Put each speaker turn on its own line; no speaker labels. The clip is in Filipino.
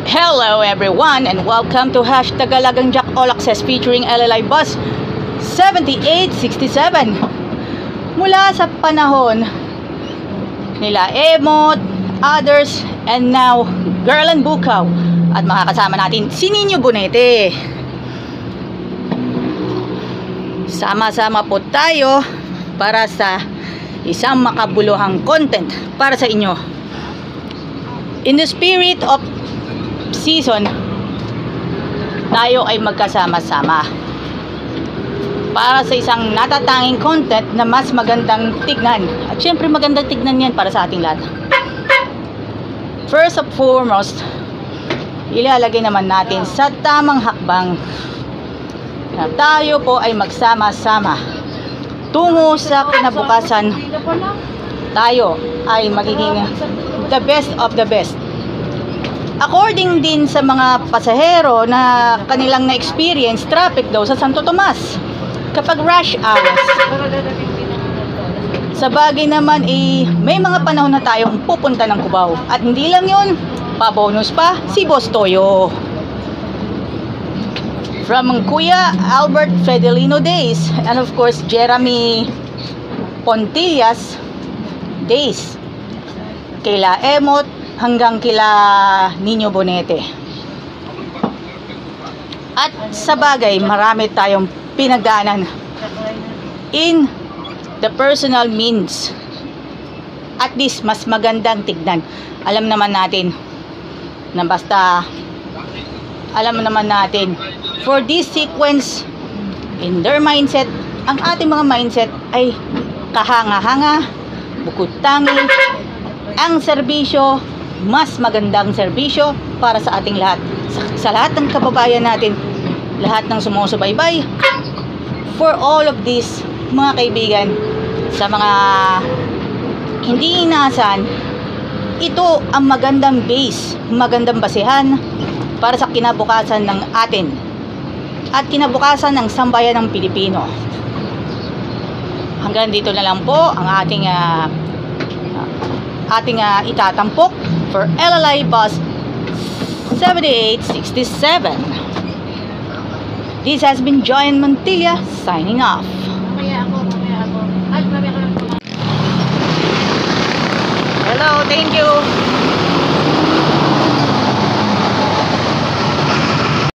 Hello everyone and welcome to Hashtag Alagang Jack All Access featuring LLI Bus 7867. Mula sa panahon nila Emot, others, and now Girl and Bukaw. At makakasama natin si Nino Bonete. Sama-sama po tayo para sa isang makabuluhang content para sa inyo. In the spirit of season, tayo ay magkasama-sama para sa isang natatanging content na mas magandang tignan. At syempre magandang tignan yan para sa ating lahat. First and foremost, ilalagay naman natin sa tamang hakbang na tayo po ay magsama-sama tungo sa kinabukasan. Tayo ay magiging the best of the best. According din sa mga pasahero na kanilang na-experience traffic daw sa Santo Tomas kapag rush hours. Sa bagay naman may mga panahon na tayong pupunta ng Cubao. At hindi lang yun, pa-bonus pa si Boss Toyo. From Kuya Albert Fedelino days and of course Jeremy Pontillas days. Kaila Emot hanggang kila Nino Bonete. At sa bagay, marami tayong pinagdaanan in the personal means. At least, mas magandang tignan. Alam naman natin na for this sequence, in their mindset, ang ating mga mindset ay kahanga-hanga, bukod tangi, ang serbisyo, mas magandang serbisyo para sa ating lahat. Sa lahat ng kababayan natin, lahat ng sumusubaybay. For all of this, mga kaibigan, sa mga hindi inaasahan, ito ang magandang base, magandang basehan para sa kinabukasan ng atin at kinabukasan ng sambayan ng Pilipino. Hanggang dito na lang po ang ating itatampok for LLI Bus 7867. This has been Joyan Montilla signing off. Hello, thank you.